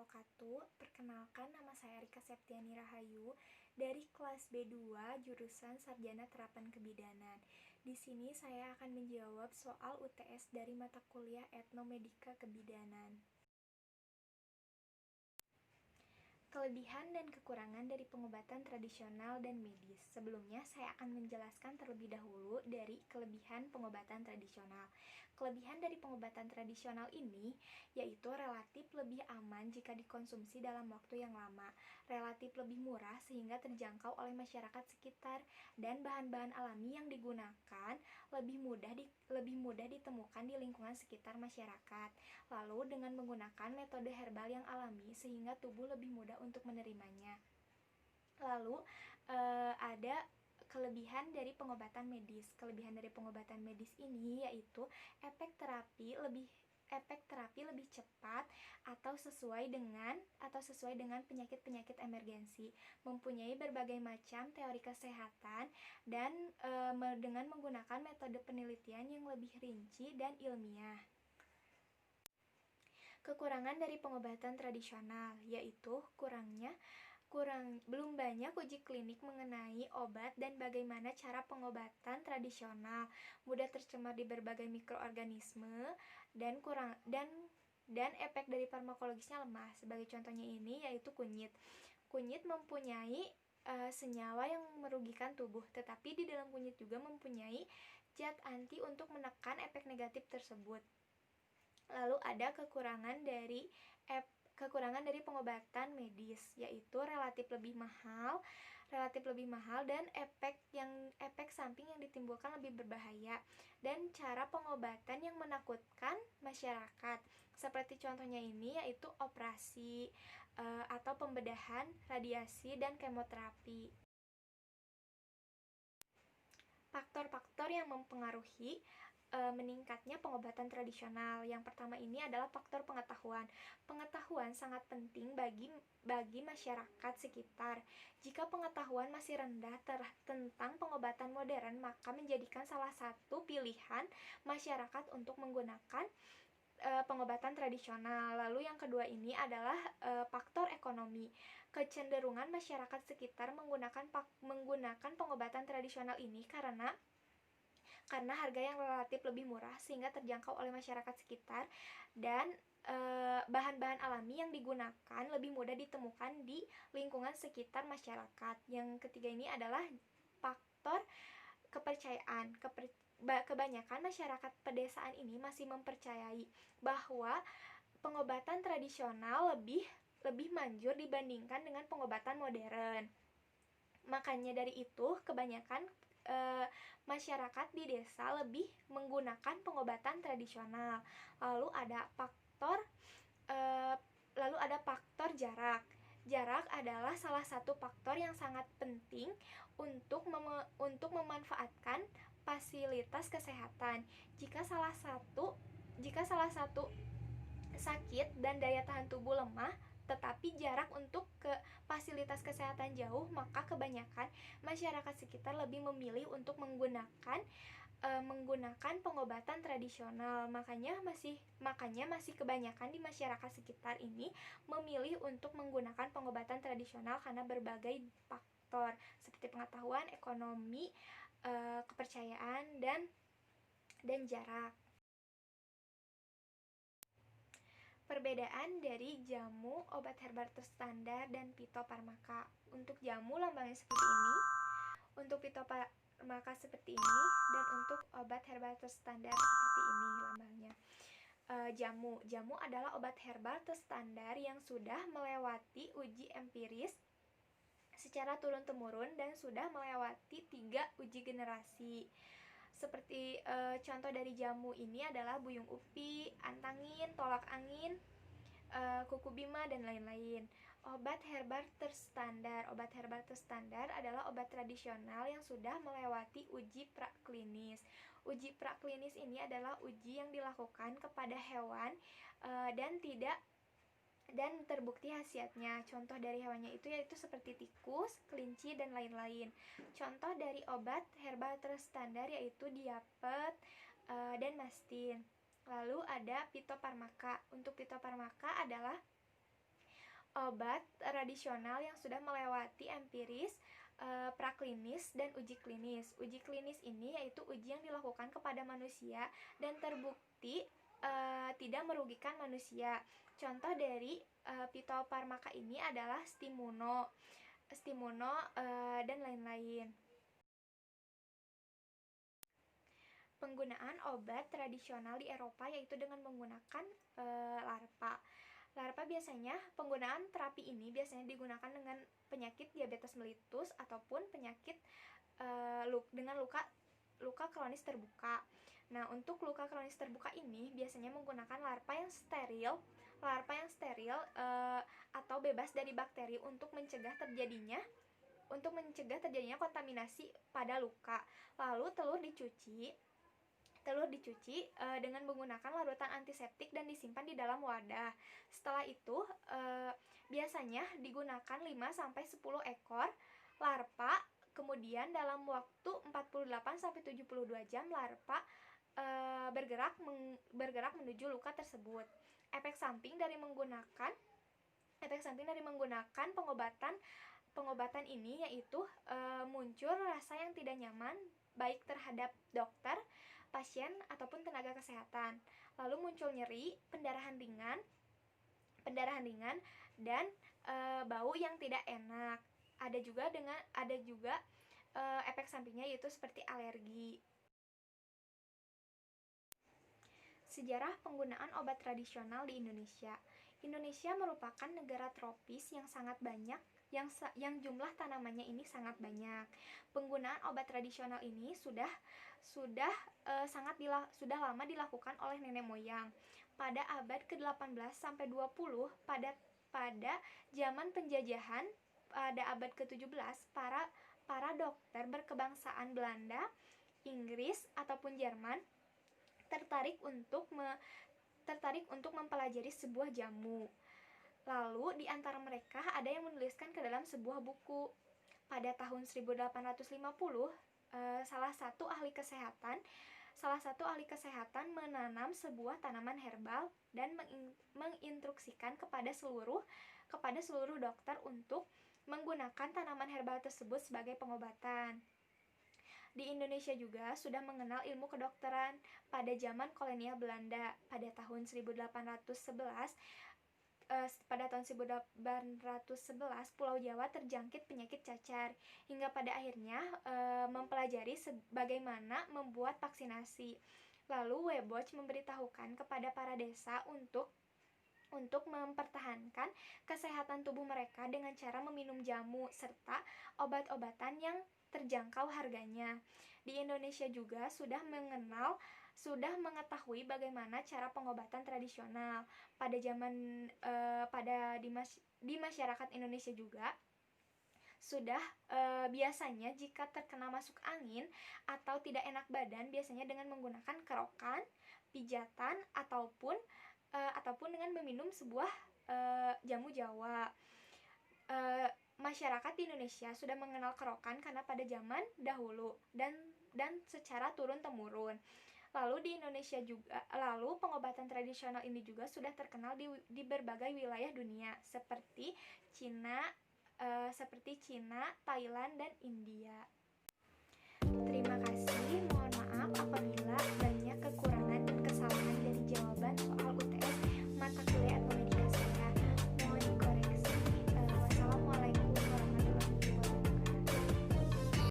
wabarakatuh. Perkenalkan, nama saya Rika Septiani Rahayu dari kelas B2 jurusan Sarjana Terapan Kebidanan. Di sini saya akan menjawab soal UTS dari mata kuliah Etnomedika Kebidanan. Kelebihan dan kekurangan dari pengobatan tradisional dan medis. Sebelumnya, saya akan menjelaskan terlebih dahulu dari kelebihan pengobatan tradisional. Kelebihan dari pengobatan tradisional ini yaitu relatif lebih aman jika dikonsumsi dalam waktu yang lama, relatif lebih murah sehingga terjangkau oleh masyarakat sekitar, dan bahan-bahan alami yang digunakan lebih mudah ditemukan di lingkungan sekitar masyarakat. Lalu dengan menggunakan metode herbal yang alami sehingga tubuh lebih mudah untuk menerimanya. Lalu ada kelebihan dari pengobatan medis. Kelebihan dari pengobatan medis ini yaitu efek terapi lebih cepat atau sesuai dengan penyakit-penyakit emergensi, mempunyai berbagai macam teori kesehatan, dan dengan menggunakan metode penelitian yang lebih rinci dan ilmiah. Kekurangan dari pengobatan tradisional yaitu belum banyak uji klinik mengenai obat dan bagaimana cara pengobatan tradisional, mudah tercemar di berbagai mikroorganisme, dan efek dari farmakologisnya lemah. Sebagai contohnya ini yaitu kunyit. Kunyit mempunyai senyawa yang merugikan tubuh, tetapi di dalam kunyit juga mempunyai zat anti untuk menekan efek negatif tersebut. Lalu ada kekurangan dari pengobatan medis, yaitu relatif lebih mahal dan efek samping yang ditimbulkan lebih berbahaya, dan cara pengobatan yang menakutkan masyarakat. Seperti contohnya ini yaitu operasi atau pembedahan, radiasi, dan kemoterapi. Faktor-faktor yang mempengaruhi meningkatnya pengobatan tradisional. Yang pertama ini adalah faktor pengetahuan. Pengetahuan sangat penting bagi masyarakat sekitar. Jika pengetahuan masih rendah tentang pengobatan modern, maka menjadikan salah satu pilihan masyarakat untuk menggunakan pengobatan tradisional. Lalu yang kedua ini adalah faktor ekonomi. Kecenderungan masyarakat sekitar menggunakan pengobatan tradisional ini karena harga yang relatif lebih murah sehingga terjangkau oleh masyarakat sekitar, dan bahan-bahan alami yang digunakan lebih mudah ditemukan di lingkungan sekitar masyarakat. Yang ketiga ini adalah faktor kepercayaan. Kebanyakan masyarakat pedesaan ini masih mempercayai bahwa pengobatan tradisional lebih manjur dibandingkan dengan pengobatan modern. Makanya dari itu kebanyakan masyarakat di desa lebih menggunakan pengobatan tradisional. Lalu ada faktor jarak. Jarak adalah salah satu faktor yang sangat penting untuk memanfaatkan fasilitas kesehatan. Jika salah satu sakit dan daya tahan tubuh lemah, tetapi jarak untuk ke fasilitas kesehatan jauh, maka kebanyakan masyarakat sekitar lebih memilih untuk menggunakan pengobatan tradisional. Makanya masih kebanyakan di masyarakat sekitar ini memilih untuk menggunakan pengobatan tradisional karena berbagai faktor seperti pengetahuan, ekonomi, kepercayaan, dan jarak. Perbedaan dari jamu, obat herbal terstandar, dan fitofarmaka. Untuk jamu lambangnya seperti ini, untuk fitofarmaka seperti ini, dan untuk obat herbal terstandar seperti ini lambangnya. Jamu adalah obat herbal terstandar yang sudah melewati uji empiris secara turun-temurun dan sudah melewati 3 uji generasi. Seperti contoh dari jamu ini adalah buyung upi, antangin, tolak angin, kuku bima, dan lain-lain. Obat herbal terstandar adalah obat tradisional yang sudah melewati uji praklinis. Uji praklinis ini adalah uji yang dilakukan kepada hewan dan terbukti khasiatnya. Contoh dari hewannya itu yaitu seperti tikus, kelinci, dan lain-lain. Contoh dari obat herbal terstandar yaitu diapet dan mastin. Lalu ada fitofarmaka. Untuk fitofarmaka adalah obat tradisional yang sudah melewati empiris, praklinis, dan uji klinis. Uji klinis ini yaitu uji yang dilakukan kepada manusia dan terbukti tidak merugikan manusia. Contoh dari fitofarmaka ini adalah Stimuno, dan lain-lain. Penggunaan obat tradisional di Eropa yaitu dengan menggunakan larva. Larva biasanya, penggunaan terapi ini biasanya digunakan dengan penyakit diabetes mellitus ataupun penyakit dengan luka kronis terbuka. Nah, untuk luka kronis terbuka ini biasanya menggunakan larva yang steril atau bebas dari bakteri untuk mencegah terjadinya kontaminasi pada luka. Lalu telur dicuci dengan menggunakan larutan antiseptik dan disimpan di dalam wadah. Setelah itu biasanya digunakan 5-10 ekor larva. Kemudian dalam waktu 48-72 jam larva bergerak menuju luka tersebut. Efek samping dari menggunakan pengobatan ini yaitu muncul rasa yang tidak nyaman baik terhadap dokter, pasien, ataupun tenaga kesehatan. Lalu muncul nyeri, pendarahan ringan, dan bau yang tidak enak. Ada juga efek sampingnya yaitu seperti alergi. Sejarah penggunaan obat tradisional di Indonesia. Indonesia merupakan negara tropis yang sangat banyak yang jumlah tanamannya ini sangat banyak. Penggunaan obat tradisional ini sudah lama dilakukan oleh nenek moyang. Pada abad ke-18 sampai 20 pada zaman penjajahan pada abad ke-17 para dokter berkebangsaan Belanda, Inggris ataupun Jerman tertarik untuk mempelajari sebuah jamu. Lalu di antara mereka ada yang menuliskan ke dalam sebuah buku. Pada tahun 1850, salah satu ahli kesehatan menanam sebuah tanaman herbal dan menginstruksikan kepada seluruh dokter untuk menggunakan tanaman herbal tersebut sebagai pengobatan. Di Indonesia juga sudah mengenal ilmu kedokteran pada zaman kolonial Belanda. Pada tahun 1811, Pulau Jawa terjangkit penyakit cacar, hingga pada akhirnya mempelajari bagaimana membuat vaksinasi. Lalu Weboch memberitahukan kepada para desa untuk mempertahankan kesehatan tubuh mereka dengan cara meminum jamu serta obat-obatan yang terjangkau harganya. Di Indonesia juga sudah mengetahui bagaimana cara pengobatan tradisional di masyarakat Indonesia juga sudah biasanya jika terkena masuk angin atau tidak enak badan biasanya dengan menggunakan kerokan, pijatan ataupun dengan meminum sebuah jamu Jawa. Masyarakat di Indonesia sudah mengenal kerokan karena pada zaman dahulu dan secara turun-temurun. Lalu pengobatan tradisional ini juga sudah terkenal di berbagai wilayah dunia seperti Cina, Thailand, dan India.